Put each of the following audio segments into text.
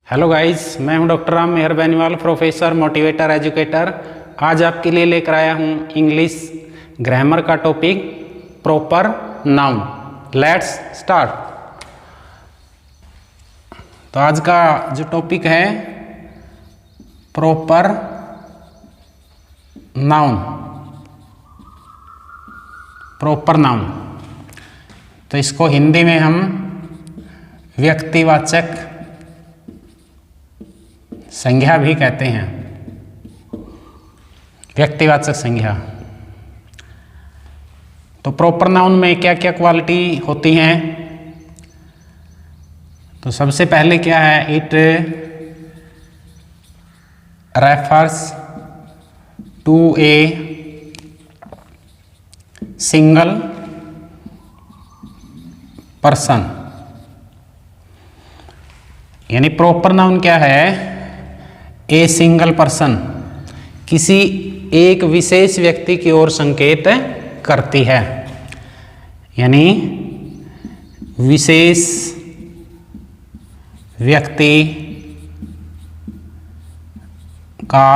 Hello guys, मैं हूं doctor Ram मेहर Beniwal, professor, motivator, educator. आज आपके लिए लेकर आया हूं इंग्लिश ग्रामर का topic proper noun. Let's start. तो आज का जो टॉपिक है प्रॉपर नाउन। प्रॉपर नाउन, तो इसको हिंदी में हम व्यक्तिवाचक संज्ञा भी कहते हैं। व्यक्तिवाचक संज्ञा। तो प्रॉपर नाउन में क्या क्या क्वालिटी होती हैं? तो सबसे पहले क्या है, it refers to a single person. यानी प्रॉपर नाउन क्या है? ए सिंगल पर्सन, किसी एक विशेष व्यक्ति की ओर संकेत करती है। यानी विशेष व्यक्ति का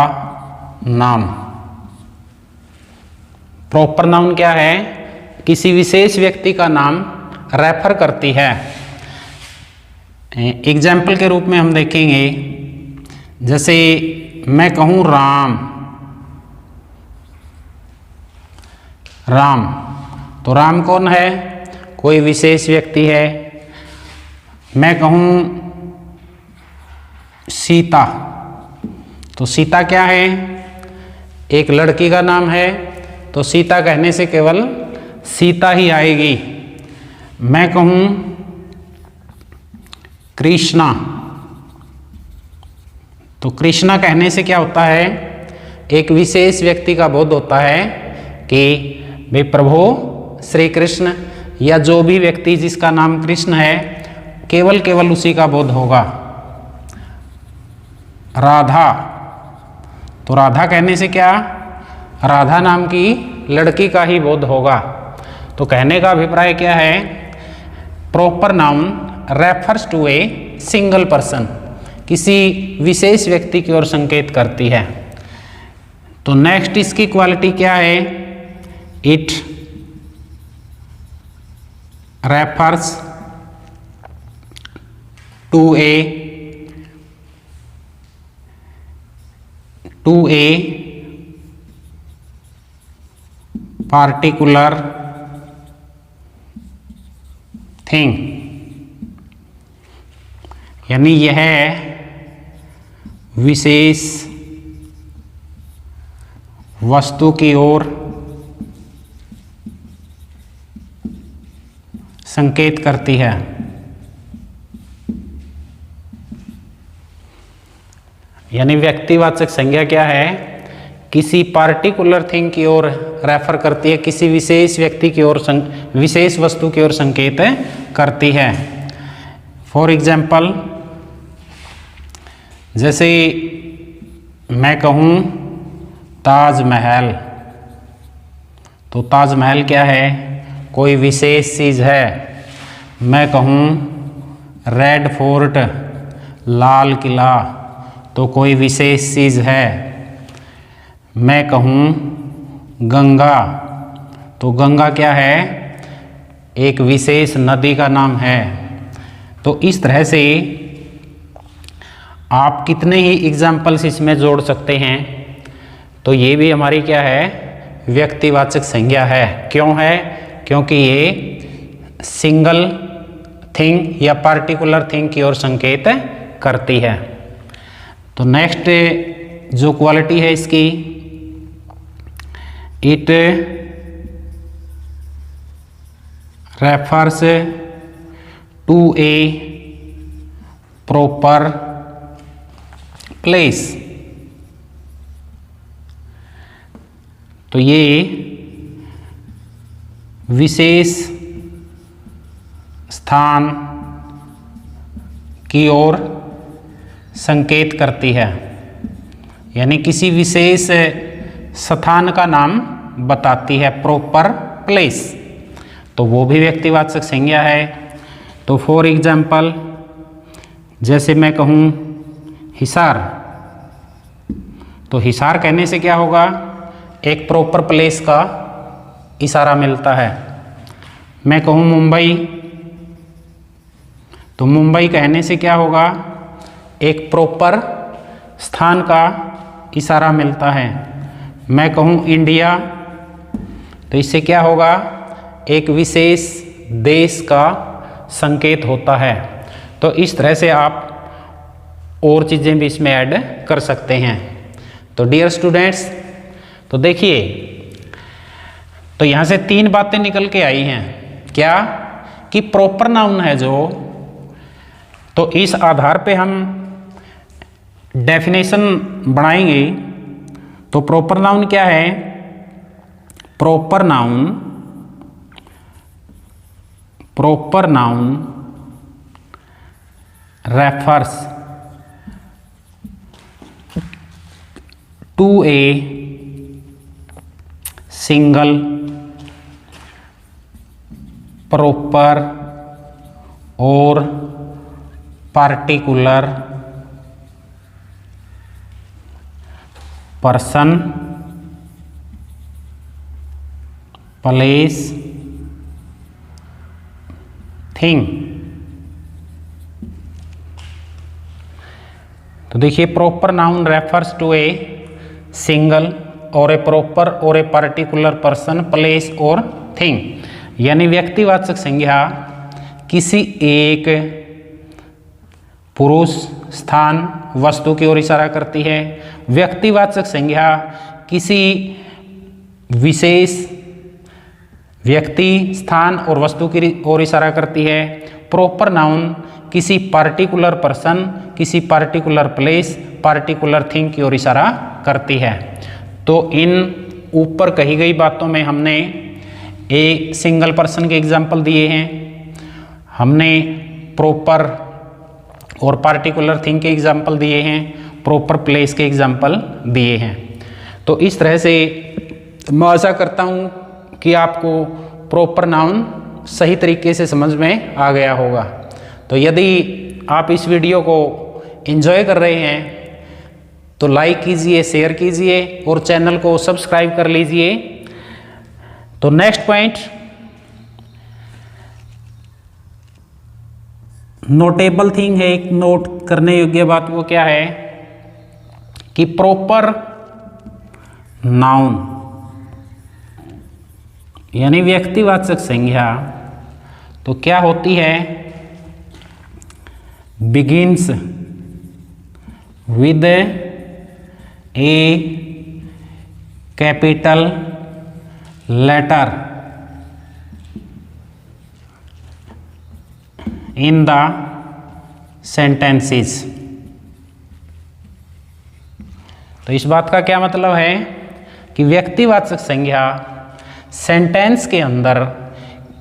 नाम। प्रॉपर नाउन क्या है? किसी विशेष व्यक्ति का नाम रेफर करती है। एग्जाम्पल के रूप में हम देखेंगे, जैसे मैं कहूँ राम, राम, तो राम कौन है? कोई विशेष व्यक्ति है। मैं कहूँ सीता, तो सीता क्या है? एक लड़की का नाम है, तो सीता कहने से केवल सीता ही आएगी। मैं कहूँ कृष्णा, तो कृष्णा कहने से क्या होता है? एक विशेष व्यक्ति का बोध होता है कि वे प्रभु श्री कृष्ण, या जो भी व्यक्ति जिसका नाम कृष्ण है, केवल उसी का बोध होगा। राधा, तो राधा कहने से क्या? राधा नाम की लड़की का ही बोध होगा। तो कहने का अभिप्राय क्या है? Proper noun refers to a single person, किसी विशेष व्यक्ति की ओर संकेत करती है। तो नेक्स्ट इसकी क्वालिटी क्या है? It refers to a particular thing. यानी यह विशेष वस्तु की ओर संकेत करती है। यानी व्यक्तिवाचक संज्ञा क्या है? किसी पार्टिकुलर थिंग की ओर रेफर करती है, किसी विशेष व्यक्ति की ओर, विशेष वस्तु की ओर संकेत करती है। फॉर एग्जाम्पल, जैसे मैं कहूँ ताजमहल, तो ताजमहल क्या है? कोई विशेष चीज़ है। मैं कहूँ रेड फोर्ट, लाल किला, तो कोई विशेष चीज़ है। मैं कहूँ गंगा, तो गंगा क्या है? एक विशेष नदी का नाम है। तो इस तरह से आप कितने ही एग्जाम्पल्स इसमें जोड़ सकते हैं। तो ये भी हमारी क्या है? व्यक्तिवाचक संज्ञा है। क्यों है? क्योंकि ये सिंगल थिंग या पार्टिकुलर थिंग की ओर संकेत करती है। तो नेक्स्ट जो क्वालिटी है इसकी, it refers to a proper place. तो ये विशेष स्थान की ओर संकेत करती है। यानी किसी विशेष स्थान का नाम बताती है, प्रॉपर प्लेस। तो वो भी व्यक्तिवाचक संज्ञा है। तो फॉर एग्जाम्पल, जैसे मैं कहूँ हिसार। तो हिसार कहने से क्या होगा, एक प्रॉपर प्लेस का इशारा मिलता है। मैं कहूँ मुंबई, तो मुंबई कहने से क्या होगा, एक प्रॉपर स्थान का इशारा मिलता है। मैं कहूँ इंडिया, तो इससे क्या होगा, एक विशेष देश का संकेत होता है। तो इस तरह से आप और चीज़ें भी इसमें ऐड कर सकते हैं। तो डियर स्टूडेंट्स, तो देखिए, तो यहाँ से 3 बातें निकल के आई हैं। क्या कि प्रॉपर नाउन है जो, तो इस आधार पे हम डेफिनेशन बनाएंगे। तो प्रॉपर नाउन क्या है, proper noun refers to a single proper और पार्टिकुलर पर्सन, प्लेस, थिंग। तो देखिए, proper noun refers to a single और ए प्रॉपर और ए पार्टिकुलर पर्सन, प्लेस और थिंग। यानी व्यक्तिवाचक संज्ञा किसी एक पुरुष, स्थान, वस्तु की ओर इशारा करती है। व्यक्तिवाचक संज्ञा किसी विशेष व्यक्ति, स्थान और वस्तु की ओर इशारा करती है। प्रॉपर नाउन किसी पार्टिकुलर पर्सन, किसी पार्टिकुलर प्लेस, पार्टिकुलर थिंग की ओर इशारा करती है। तो इन ऊपर कही गई बातों में हमने एक सिंगल पर्सन के एग्जाम्पल दिए हैं, हमने प्रॉपर और पार्टिकुलर थिंग के एग्जाम्पल दिए हैं, प्रॉपर प्लेस के एग्जाम्पल दिए हैं। तो इस तरह से मैं आशा करता हूँ कि आपको प्रॉपर नाउन सही तरीके से समझ में आ गया होगा। तो यदि आप इस वीडियो को एंजॉय कर रहे हैं तो लाइक कीजिए, शेयर कीजिए और चैनल को सब्सक्राइब कर लीजिए। तो नेक्स्ट पॉइंट, नोटेबल थिंग है, एक नोट करने योग्य बात वो क्या है कि प्रॉपर नाउन यानी व्यक्तिवाचक संज्ञा तो क्या होती है, begins with a capital letter in the sentences. तो इस बात का क्या मतलब है कि व्यक्तिवाचक संज्ञा सेंटेंस के अंदर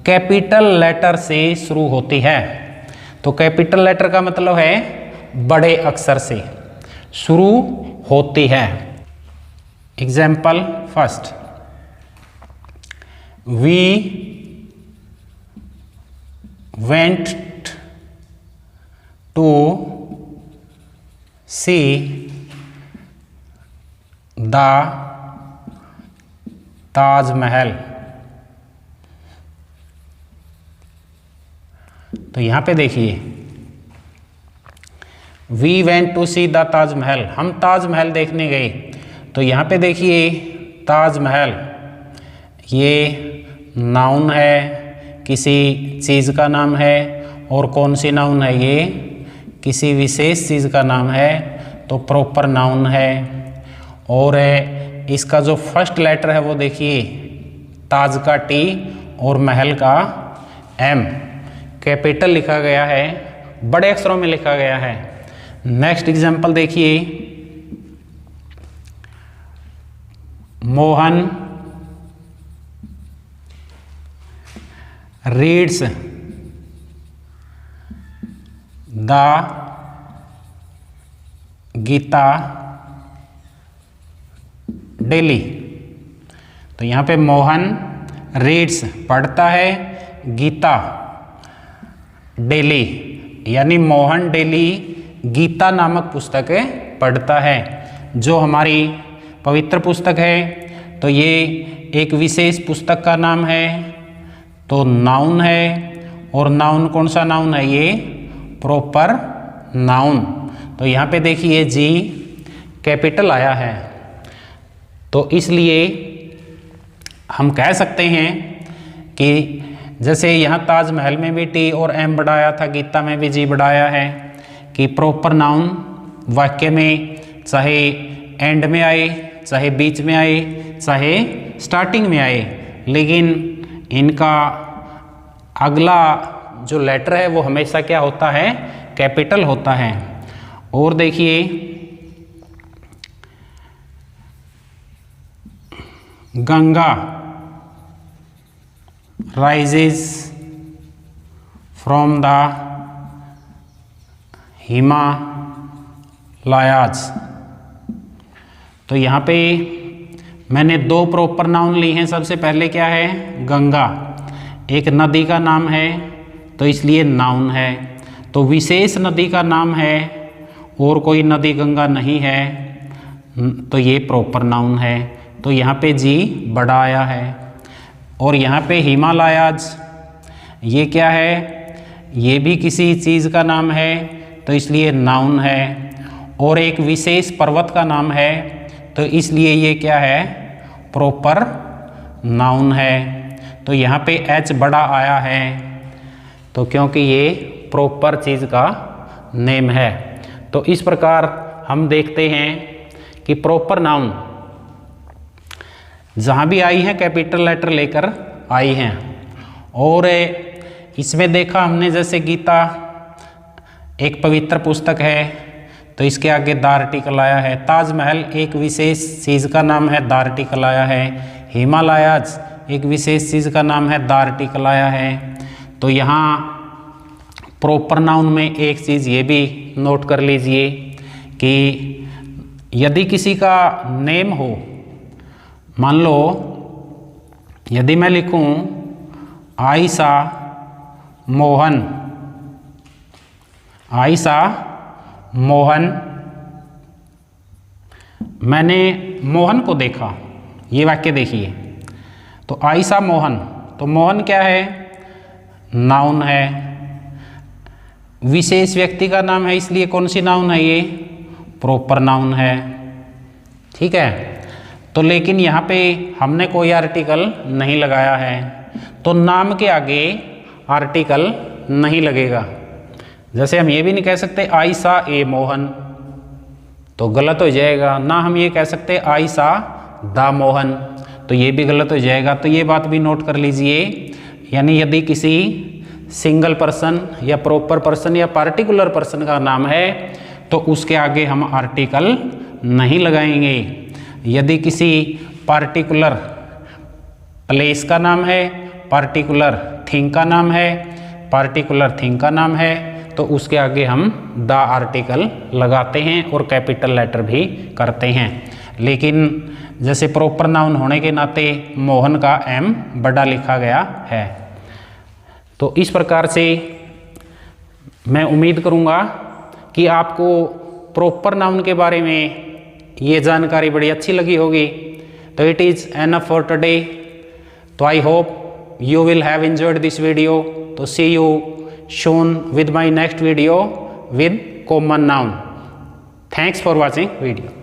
कैपिटल लेटर से शुरू होती है। तो कैपिटल लेटर का मतलब है बड़े अक्षर से शुरू होती है। Example first, we went to see the Taj Mahal. तो यहां पे देखिए, we went to see the Taj Mahal, हम ताजमहल देखने गए। तो यहाँ पे देखिए ताजमहल ये नाउन है, किसी चीज़ का नाम है। और कौन सी नाउन है, ये किसी विशेष चीज़ का नाम है, तो प्रॉपर नाउन है। और इसका जो फर्स्ट लेटर है वो देखिए, ताज का टी और महल का एम, कैपिटल लिखा गया है, बड़े अक्षरों में लिखा गया है। नेक्स्ट एग्जाम्पल देखिए, Mohan reads the Gita daily. तो यहाँ पे मोहन रीड्स पढ़ता है, गीता डेली, यानी मोहन डेली गीता नामक पुस्तक पढ़ता है, जो हमारी पवित्र पुस्तक है। तो ये एक विशेष पुस्तक का नाम है, तो नाउन है। और नाउन कौन सा नाउन है? ये प्रॉपर नाउन। तो यहाँ पे देखिए जी कैपिटल आया है, तो इसलिए हम कह सकते हैं कि जैसे यहाँ ताजमहल में भी टी और एम बढ़ाया था, गीता में भी जी बढ़ाया है, कि प्रॉपर नाउन वाक्य में चाहे एंड में आए, चाहे बीच में आए, चाहे स्टार्टिंग में आए, लेकिन इनका अगला जो लेटर है वो हमेशा क्या होता है? कैपिटल होता है। और देखिए Ganga rises from the Himalayas. तो यहाँ पे मैंने दो प्रॉपर नाउन ली हैं। सबसे पहले क्या है? गंगा एक नदी का नाम है, तो इसलिए नाउन है। तो विशेष नदी का नाम है और कोई नदी गंगा नहीं है, तो ये प्रॉपर नाउन है। तो यहाँ पे जी बड़ा आया है। और यहाँ पे हिमालयाज ये क्या है? ये भी किसी चीज़ का नाम है, तो इसलिए नाउन है। और एक विशेष पर्वत का नाम है, तो इसलिए ये क्या है? प्रॉपर नाउन है। तो यहाँ पे एच बड़ा आया है, तो क्योंकि ये प्रॉपर चीज़ का नेम है। तो इस प्रकार हम देखते हैं कि प्रॉपर नाउन जहाँ भी आई है कैपिटल लेटर लेकर आई हैं। और इसमें देखा हमने जैसे गीता एक पवित्र पुस्तक है, तो इसके आगे द आर्टिकल आया है। ताजमहल एक विशेष चीज़ का नाम है, द आर्टिकल आया है। हिमालयाज एक विशेष चीज़ का नाम है, द आर्टिकल आया है। तो यहाँ प्रॉपर नाउन में एक चीज़ ये भी नोट कर लीजिए कि यदि किसी का नेम हो, मान लो यदि मैं लिखूं आयशा मोहन, आयशा मोहन, मैंने मोहन को देखा, ये वाक्य देखिए। तो आयशा मोहन, तो मोहन क्या है? नाउन है, विशेष व्यक्ति का नाम है, इसलिए कौन सी नाउन है? ये प्रॉपर नाउन है। ठीक है। तो लेकिन यहाँ पे हमने कोई आर्टिकल नहीं लगाया है, तो नाम के आगे आर्टिकल नहीं लगेगा। जैसे हम ये भी नहीं कह सकते आयशा ए मोहन, तो गलत हो जाएगा। ना हम ये कह सकते आयशा द मोहन, तो ये भी गलत हो जाएगा। तो ये बात भी नोट कर लीजिए। यानी यदि किसी सिंगल पर्सन या प्रॉपर पर्सन या पार्टिकुलर पर्सन का नाम है, तो उसके आगे हम आर्टिकल नहीं लगाएंगे। यदि किसी पार्टिकुलर प्लेस का नाम है, पार्टिकुलर थिंग का नाम है, पार्टिकुलर थिंग का नाम है, तो उसके आगे हम द आर्टिकल लगाते हैं और कैपिटल लेटर भी करते हैं। लेकिन जैसे प्रॉपर नाउन होने के नाते मोहन का एम बड़ा लिखा गया है। तो इस प्रकार से मैं उम्मीद करूँगा कि आपको प्रॉपर नाउन के बारे में ये जानकारी बड़ी अच्छी लगी होगी। तो it is enough for today. तो I hope you will have enjoyed this video. So see you soon with my next video with common noun. Thanks for watching video.